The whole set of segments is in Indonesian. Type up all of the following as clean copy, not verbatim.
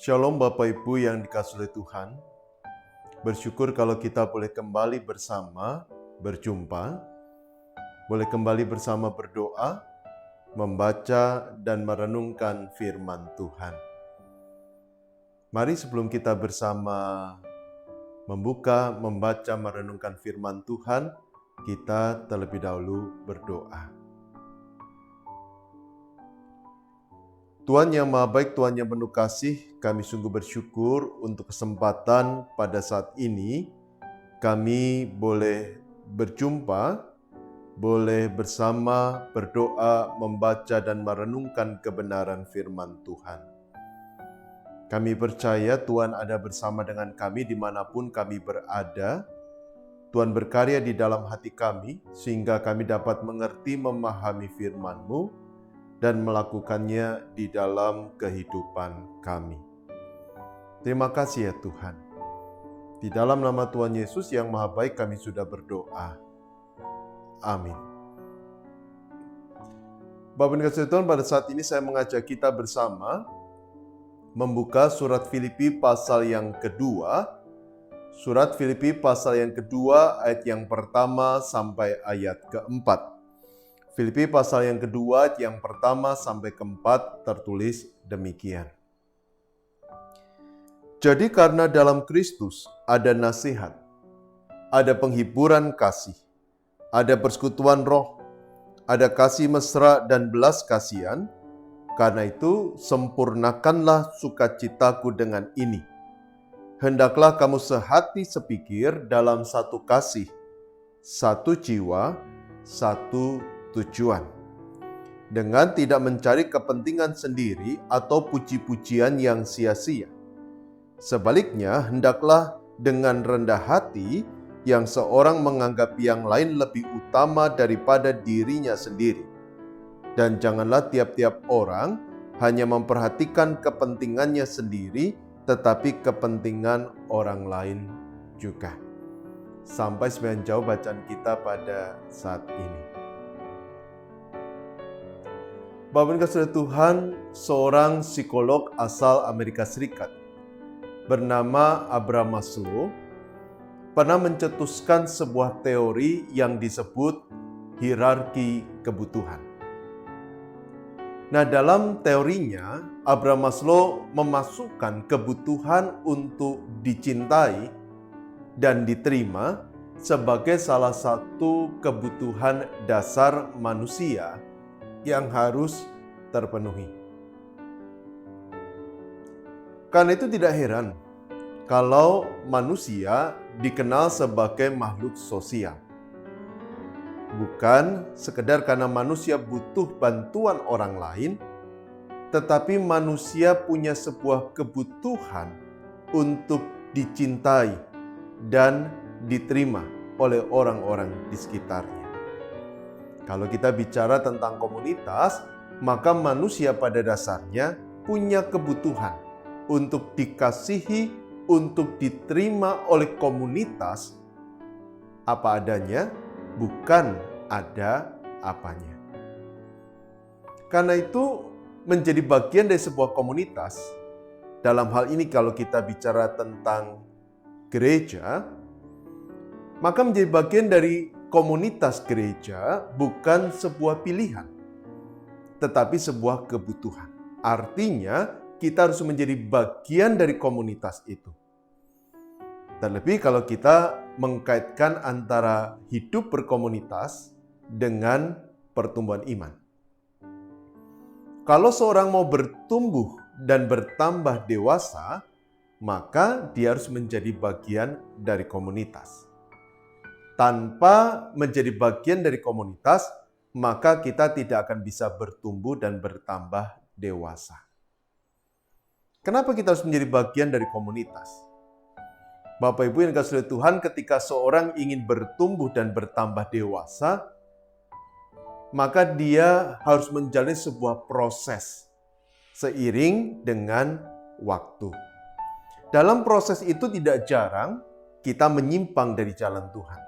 Shalom Bapak Ibu yang dikasihi oleh Tuhan. Bersyukur kalau kita boleh kembali bersama berjumpa, boleh kembali bersama berdoa, membaca dan merenungkan firman Tuhan. Mari sebelum kita bersama membuka, membaca, merenungkan firman Tuhan, kita terlebih dahulu berdoa. Tuhan yang Maha Baik, Tuhan yang penuh kasih, kami sungguh bersyukur untuk kesempatan pada saat ini kami boleh berjumpa, boleh bersama berdoa, membaca dan merenungkan kebenaran firman Tuhan. Kami percaya Tuhan ada bersama dengan kami dimanapun kami berada. Tuhan berkarya di dalam hati kami sehingga kami dapat mengerti, memahami firman-Mu dan melakukannya di dalam kehidupan kami. Terima kasih ya Tuhan. Di dalam nama Tuhan Yesus yang Maha Baik kami sudah berdoa. Amin. Bapak dan Kasih Tuhan, pada saat ini saya mengajak kita bersama membuka surat Filipi pasal yang kedua. Surat Filipi pasal yang kedua ayat yang pertama sampai ayat keempat. Filipi pasal yang kedua, yang pertama sampai keempat tertulis demikian. Jadi karena dalam Kristus ada nasihat, ada penghiburan kasih, ada persekutuan roh, ada kasih mesra dan belas kasihan, karena itu sempurnakanlah sukacitaku dengan ini. Hendaklah kamu sehati sepikir dalam satu kasih, satu jiwa, satu tujuan, dengan tidak mencari kepentingan sendiri atau puji-pujian yang sia-sia. Sebaliknya, hendaklah dengan rendah hati yang seorang menganggap yang lain lebih utama daripada dirinya sendiri. Dan janganlah tiap-tiap orang hanya memperhatikan kepentingannya sendiri, tetapi kepentingan orang lain juga. Sampai sekian jauh bacaan kita pada saat ini. Bapak dan Kasih Tuhan, seorang psikolog asal Amerika Serikat bernama Abraham Maslow pernah mencetuskan sebuah teori yang disebut hierarki kebutuhan. Nah, dalam teorinya, Abraham Maslow memasukkan kebutuhan untuk dicintai dan diterima sebagai salah satu kebutuhan dasar manusia yang harus terpenuhi. Karena itu tidak heran kalau manusia dikenal sebagai makhluk sosial. Bukan sekedar karena manusia butuh bantuan orang lain, tetapi manusia punya sebuah kebutuhan untuk dicintai dan diterima oleh orang-orang di sekitarnya. Kalau kita bicara tentang komunitas, maka manusia pada dasarnya punya kebutuhan untuk dikasihi, untuk diterima oleh komunitas apa adanya, bukan ada apanya. Karena itu menjadi bagian dari sebuah komunitas, dalam hal ini kalau kita bicara tentang gereja, maka menjadi bagian dari komunitas gereja bukan sebuah pilihan, tetapi sebuah kebutuhan. Artinya, kita harus menjadi bagian dari komunitas itu. Terlebih kalau kita mengkaitkan antara hidup berkomunitas dengan pertumbuhan iman. Kalau seorang mau bertumbuh dan bertambah dewasa, maka dia harus menjadi bagian dari komunitas. Tanpa menjadi bagian dari komunitas, maka kita tidak akan bisa bertumbuh dan bertambah dewasa. Kenapa kita harus menjadi bagian dari komunitas? Bapak Ibu yang dikasihi Tuhan, ketika seorang ingin bertumbuh dan bertambah dewasa, maka dia harus menjalani sebuah proses seiring dengan waktu. Dalam proses itu tidak jarang kita menyimpang dari jalan Tuhan.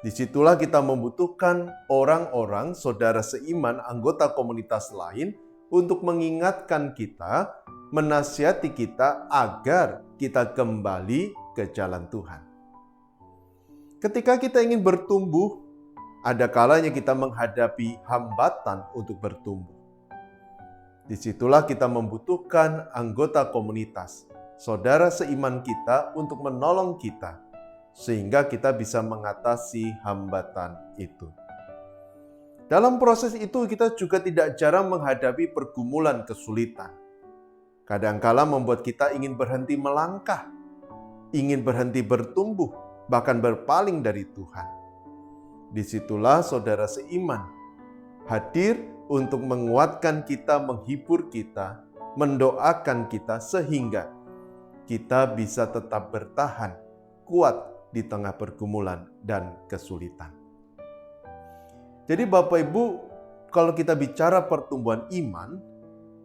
Disitulah kita membutuhkan orang-orang, saudara seiman, anggota komunitas lain untuk mengingatkan kita, menasihati kita agar kita kembali ke jalan Tuhan. Ketika kita ingin bertumbuh, ada kalanya kita menghadapi hambatan untuk bertumbuh. Disitulah kita membutuhkan anggota komunitas, saudara seiman kita untuk menolong kita, sehingga kita bisa mengatasi hambatan itu. Dalam proses itu kita juga tidak jarang menghadapi pergumulan kesulitan. Kadangkala membuat kita ingin berhenti melangkah, ingin berhenti bertumbuh, bahkan berpaling dari Tuhan. Disitulah saudara seiman hadir untuk menguatkan kita, menghibur kita, mendoakan kita sehingga kita bisa tetap bertahan kuat di tengah pergumulan dan kesulitan. Jadi Bapak Ibu, kalau kita bicara pertumbuhan iman,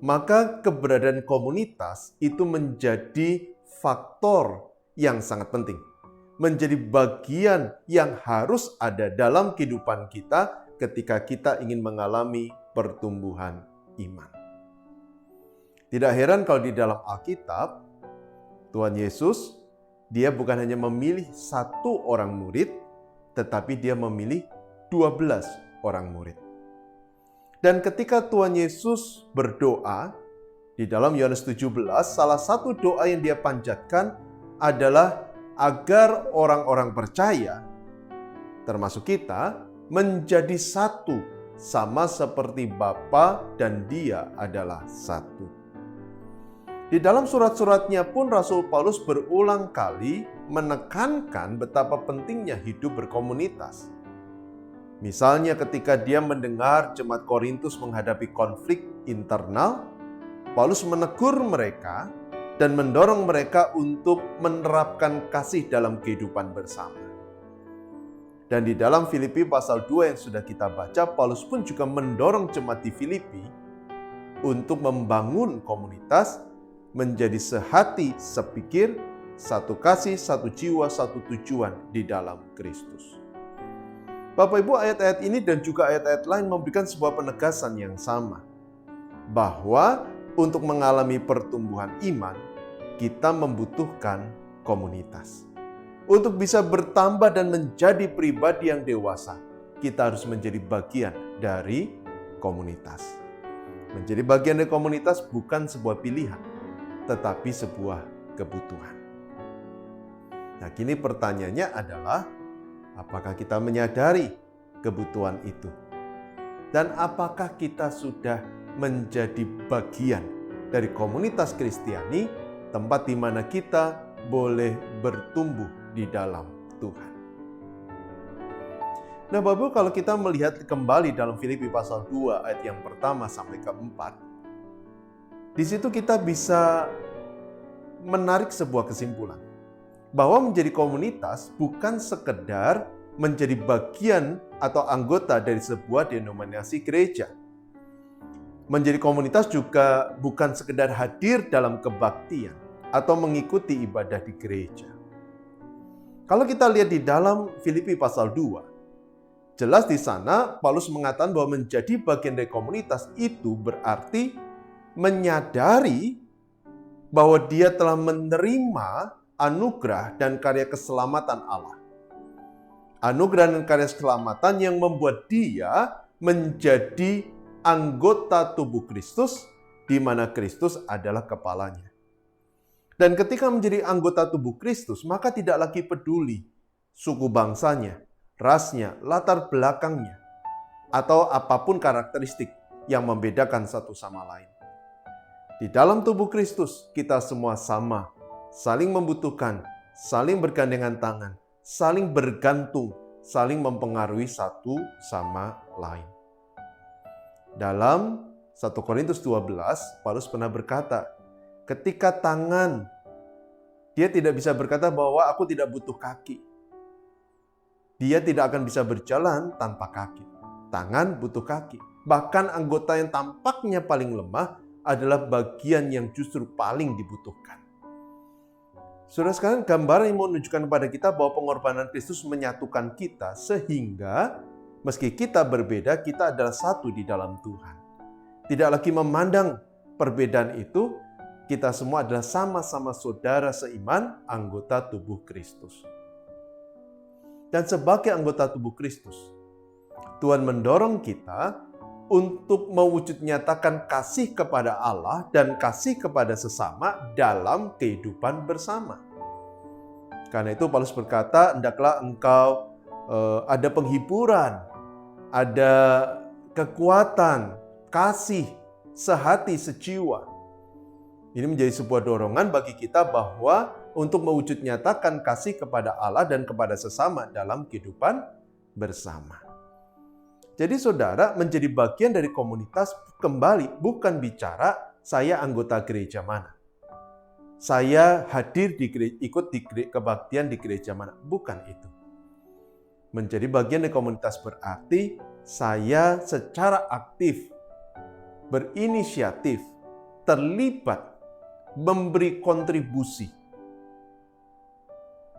maka keberadaan komunitas itu menjadi faktor yang sangat penting. Menjadi bagian yang harus ada dalam kehidupan kita ketika kita ingin mengalami pertumbuhan iman. Tidak heran kalau di dalam Alkitab, Tuhan Yesus, dia bukan hanya memilih 1 orang murid, tetapi dia memilih 12 orang murid. Dan ketika Tuhan Yesus berdoa, di dalam Yohanes 17, salah satu doa yang dia panjatkan adalah agar orang-orang percaya, termasuk kita, menjadi satu, sama seperti Bapa dan Dia adalah satu. Di dalam surat-suratnya pun Rasul Paulus berulang kali menekankan betapa pentingnya hidup berkomunitas. Misalnya ketika dia mendengar jemaat Korintus menghadapi konflik internal, Paulus menegur mereka dan mendorong mereka untuk menerapkan kasih dalam kehidupan bersama. Dan di dalam Filipi pasal 2 yang sudah kita baca, Paulus pun juga mendorong jemaat di Filipi untuk membangun komunitas menjadi sehati, sepikir, satu kasih, satu jiwa, satu tujuan di dalam Kristus. Bapak Ibu, ayat-ayat ini dan juga ayat-ayat lain memberikan sebuah penegasan yang sama. Bahwa untuk mengalami pertumbuhan iman, kita membutuhkan komunitas. Untuk bisa bertambah dan menjadi pribadi yang dewasa, kita harus menjadi bagian dari komunitas. Menjadi bagian dari komunitas bukan sebuah pilihan, tetapi sebuah kebutuhan. Nah, kini pertanyaannya adalah, apakah kita menyadari kebutuhan itu? Dan apakah kita sudah menjadi bagian dari komunitas Kristiani, tempat di mana kita boleh bertumbuh di dalam Tuhan? Nah, Bapak, kalau kita melihat kembali dalam Filipi pasal 2 ayat yang pertama sampai keempat, di situ kita bisa menarik sebuah kesimpulan. Bahwa menjadi komunitas bukan sekedar menjadi bagian atau anggota dari sebuah denominasi gereja. Menjadi komunitas juga bukan sekedar hadir dalam kebaktian atau mengikuti ibadah di gereja. Kalau kita lihat di dalam Filipi pasal 2, jelas di sana Paulus mengatakan bahwa menjadi bagian dari komunitas itu berarti menyadari bahwa dia telah menerima anugerah dan karya keselamatan Allah. Anugerah dan karya keselamatan yang membuat dia menjadi anggota tubuh Kristus, di mana Kristus adalah kepalanya. Dan ketika menjadi anggota tubuh Kristus, maka tidak lagi peduli suku bangsanya, rasnya, latar belakangnya, atau apapun karakteristik yang membedakan satu sama lain. Di dalam tubuh Kristus, kita semua sama, saling membutuhkan, saling bergandengan tangan, saling bergantung, saling mempengaruhi satu sama lain. Dalam 1 Korintus 12, Paulus pernah berkata, ketika tangan, dia tidak bisa berkata bahwa aku tidak butuh kaki. Dia tidak akan bisa berjalan tanpa kaki. Tangan butuh kaki. Bahkan anggota yang tampaknya paling lemah adalah bagian yang justru paling dibutuhkan. Saudara sekalian, gambaran yang menunjukkan kepada kita bahwa pengorbanan Kristus menyatukan kita sehingga meski kita berbeda, kita adalah satu di dalam Tuhan. Tidak lagi memandang perbedaan itu, kita semua adalah sama-sama saudara seiman, anggota tubuh Kristus. Dan sebagai anggota tubuh Kristus, Tuhan mendorong kita untuk mewujud nyatakan kasih kepada Allah dan kasih kepada sesama dalam kehidupan bersama. Karena itu Paulus berkata, hendaklah engkau ada penghiburan, ada kekuatan, kasih, sehati, sejiwa. Ini menjadi sebuah dorongan bagi kita bahwa untuk mewujud nyatakan kasih kepada Allah dan kepada sesama dalam kehidupan bersama. Jadi saudara menjadi bagian dari komunitas kembali bukan bicara saya anggota gereja mana. Saya hadir di gereja, ikut di kebaktian di gereja mana. Bukan itu. Menjadi bagian dari komunitas berarti saya secara aktif, berinisiatif, terlibat, memberi kontribusi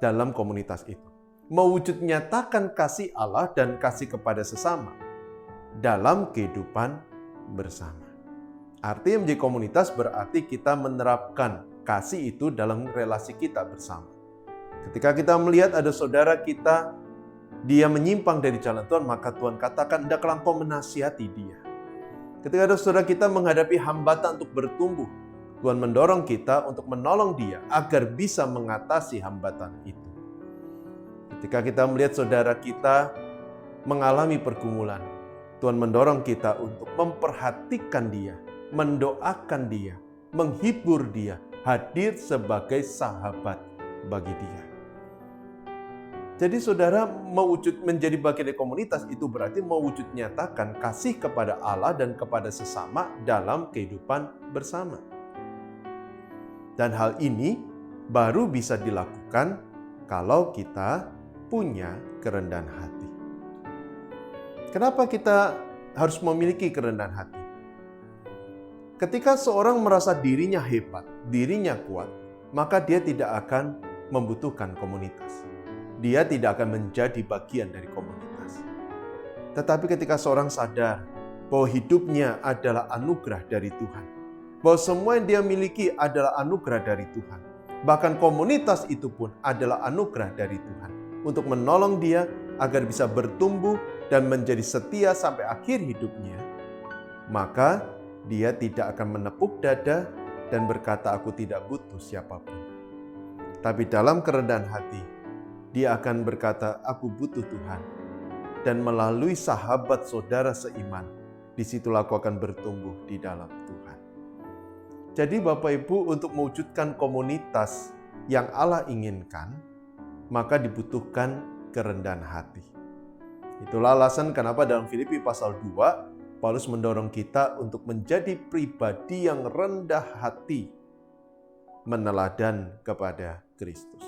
dalam komunitas itu. Mewujud nyatakan kasih Allah dan kasih kepada sesama dalam kehidupan bersama. Artinya menjadi komunitas berarti kita menerapkan kasih itu dalam relasi kita bersama. Ketika kita melihat ada saudara kita, dia menyimpang dari jalan Tuhan, maka Tuhan katakan, hendaklah engkau menasihati dia. Ketika ada saudara kita menghadapi hambatan untuk bertumbuh, Tuhan mendorong kita untuk menolong dia agar bisa mengatasi hambatan itu. Ketika kita melihat saudara kita mengalami pergumulan, Tuhan mendorong kita untuk memperhatikan dia, mendoakan dia, menghibur dia, hadir sebagai sahabat bagi dia. Jadi saudara mewujud menjadi bagian dari komunitas itu berarti mewujud nyatakan kasih kepada Allah dan kepada sesama dalam kehidupan bersama. Dan hal ini baru bisa dilakukan kalau kita punya kerendahan hati. Kenapa kita harus memiliki kerendahan hati? Ketika seorang merasa dirinya hebat, dirinya kuat, maka dia tidak akan membutuhkan komunitas. Dia tidak akan menjadi bagian dari komunitas. Tetapi ketika seorang sadar bahwa hidupnya adalah anugerah dari Tuhan, bahwa semua yang dia miliki adalah anugerah dari Tuhan, bahkan komunitas itu pun adalah anugerah dari Tuhan, untuk menolong dia agar bisa bertumbuh dan menjadi setia sampai akhir hidupnya, maka dia tidak akan menepuk dada dan berkata, aku tidak butuh siapapun. Tapi dalam kerendahan hati, dia akan berkata, aku butuh Tuhan. Dan melalui sahabat saudara seiman, disitulah aku akan bertumbuh di dalam Tuhan. Jadi Bapak Ibu, untuk mewujudkan komunitas yang Allah inginkan, maka dibutuhkan kerendahan hati. Itulah alasan kenapa dalam Filipi pasal 2, Paulus mendorong kita untuk menjadi pribadi yang rendah hati, meneladan kepada Kristus.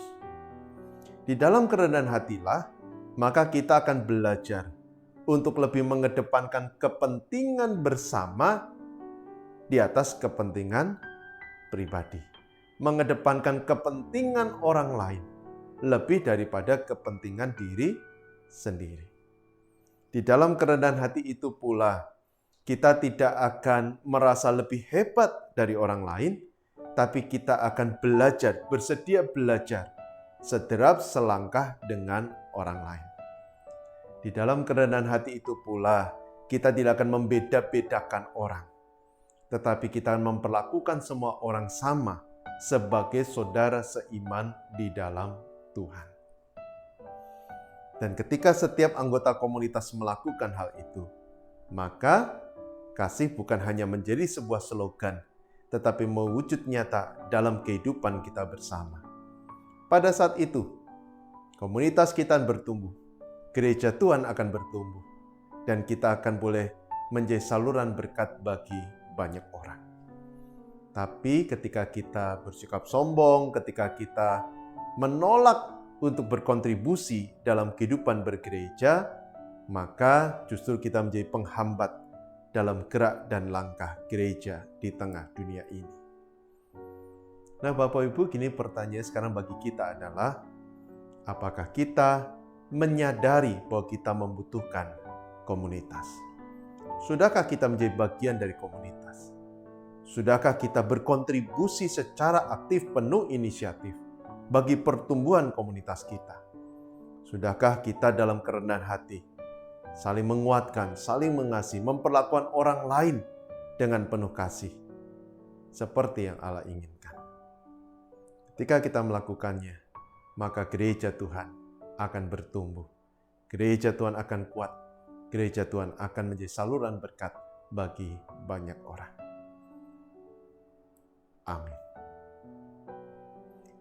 Di dalam kerendahan hatilah, maka kita akan belajar untuk lebih mengedepankan kepentingan bersama di atas kepentingan pribadi. Mengedepankan kepentingan orang lain lebih daripada kepentingan diri sendiri. Di dalam kerendahan hati itu pula, kita tidak akan merasa lebih hebat dari orang lain, tapi kita akan belajar, bersedia belajar, sederap selangkah dengan orang lain. Di dalam kerendahan hati itu pula, kita tidak akan membeda-bedakan orang, tetapi kita akan memperlakukan semua orang sama sebagai saudara seiman di dalam Tuhan. Dan ketika setiap anggota komunitas melakukan hal itu, maka kasih bukan hanya menjadi sebuah slogan, tetapi mewujud nyata dalam kehidupan kita bersama. Pada saat itu, komunitas kita bertumbuh, gereja Tuhan akan bertumbuh, dan kita akan boleh menjadi saluran berkat bagi banyak orang. Tapi ketika kita bersikap sombong, ketika kita menolak untuk berkontribusi dalam kehidupan bergereja, maka justru kita menjadi penghambat dalam gerak dan langkah gereja di tengah dunia ini. Nah, Bapak Ibu, gini pertanyaan sekarang bagi kita adalah, apakah kita menyadari bahwa kita membutuhkan komunitas? Sudahkah kita menjadi bagian dari komunitas? Sudahkah kita berkontribusi secara aktif penuh inisiatif bagi pertumbuhan komunitas kita? Sudahkah kita dalam kerendahan hati saling menguatkan, saling mengasihi, memperlakukan orang lain dengan penuh kasih seperti yang Allah inginkan? Ketika kita melakukannya, maka gereja Tuhan akan bertumbuh. Gereja Tuhan akan kuat. Gereja Tuhan akan menjadi saluran berkat bagi banyak orang. Amin.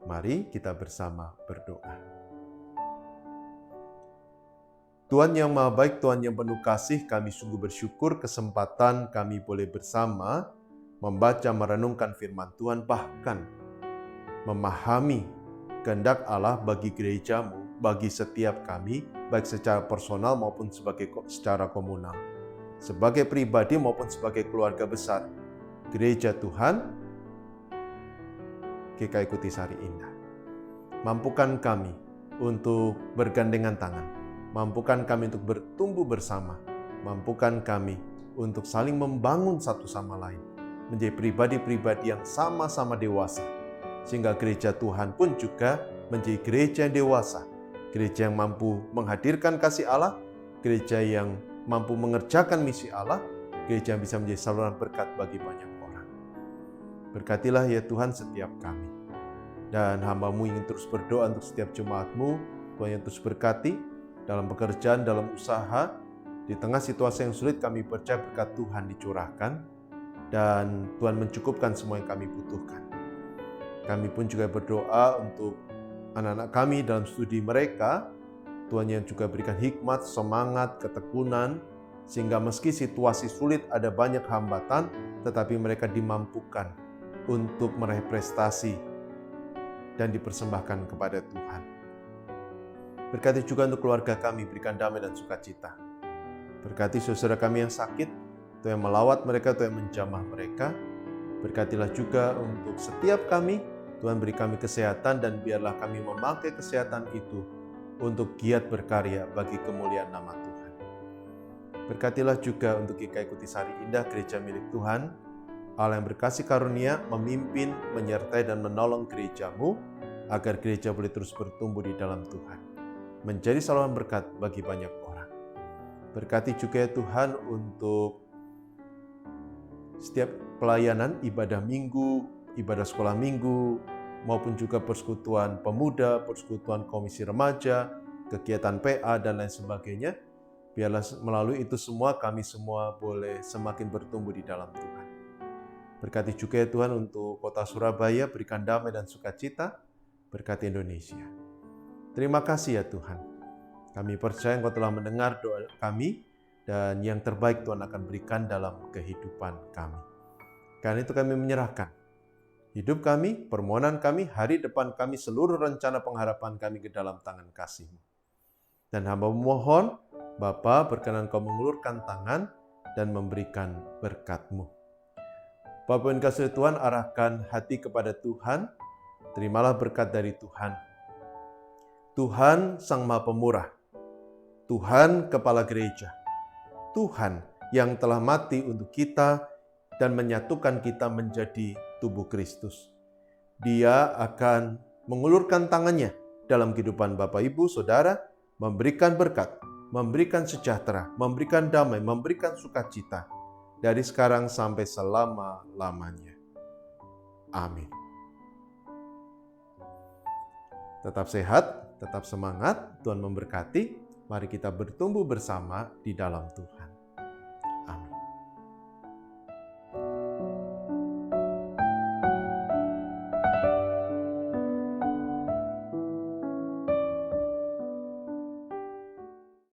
Mari kita bersama berdoa. Tuhan yang Maha Baik, Tuhan yang penuh kasih, kami sungguh bersyukur kesempatan kami boleh bersama membaca merenungkan firman Tuhan, bahkan memahami kehendak Allah bagi gereja-Mu, bagi setiap kami, baik secara personal maupun secara komunal, sebagai pribadi maupun sebagai keluarga besar gereja Tuhan GKI Kutisari Indah. Mampukan kami untuk bergandengan tangan, mampukan kami untuk bertumbuh bersama, mampukan kami untuk saling membangun satu sama lain, menjadi pribadi-pribadi yang sama-sama dewasa, sehingga gereja Tuhan pun juga menjadi gereja yang dewasa, gereja yang mampu menghadirkan kasih Allah, gereja yang mampu mengerjakan misi Allah, gereja yang bisa menjadi saluran berkat bagi banyak orang. Berkatilah ya Tuhan setiap kami. Dan hamba-Mu ingin terus berdoa untuk setiap jemaat-Mu, Tuhan yang terus berkati dalam pekerjaan, dalam usaha, di tengah situasi yang sulit kami percaya berkat Tuhan dicurahkan, dan Tuhan mencukupkan semua yang kami butuhkan. Kami pun juga berdoa untuk anak-anak kami dalam studi mereka, Tuhan yang juga berikan hikmat, semangat, ketekunan, sehingga meski situasi sulit ada banyak hambatan, tetapi mereka dimampukan untuk meraih prestasi dan dipersembahkan kepada Tuhan. Berkati juga untuk keluarga kami, berikan damai dan sukacita. Berkati saudara kami yang sakit, Tuhan yang melawat mereka, Tuhan yang menjamah mereka. Berkatilah juga untuk setiap kami, Tuhan beri kami kesehatan dan biarlah kami memakai kesehatan itu untuk giat berkarya bagi kemuliaan nama Tuhan. Berkatilah juga untuk GKI Kutisari Indah, gereja milik Tuhan, Allah yang berkasih karunia memimpin, menyertai dan menolong gereja-Mu agar gereja boleh terus bertumbuh di dalam Tuhan, menjadi saluran berkat bagi banyak orang. Berkati juga ya Tuhan untuk setiap pelayanan ibadah minggu, ibadah sekolah minggu, maupun juga persekutuan pemuda, persekutuan komisi remaja, kegiatan PA, dan lain sebagainya. Biarlah melalui itu semua kami semua boleh semakin bertumbuh di dalam Tuhan. Berkati juga ya Tuhan untuk kota Surabaya, berikan damai dan sukacita, berkati Indonesia. Terima kasih ya Tuhan. Kami percaya Engkau telah mendengar doa kami, dan yang terbaik Tuhan akan berikan dalam kehidupan kami. Karena itu kami menyerahkan hidup kami, permohonan kami, hari depan kami, seluruh rencana pengharapan kami ke dalam tangan kasih-Mu. Dan hamba memohon, Bapa berkenan Kau mengulurkan tangan dan memberikan berkat-Mu. Bapa yang kasih Tuhan, arahkan hati kepada Tuhan, terimalah berkat dari Tuhan. Tuhan Sang Maha Pemurah, Tuhan Kepala Gereja, Tuhan yang telah mati untuk kita dan menyatukan kita menjadi tubuh Kristus. Dia akan mengulurkan tangannya dalam kehidupan Bapak, Ibu, Saudara, memberikan berkat, memberikan sejahtera, memberikan damai, memberikan sukacita dari sekarang sampai selama-lamanya. Amin. Tetap sehat, tetap semangat, Tuhan memberkati. Mari kita bertumbuh bersama di dalam Tuhan.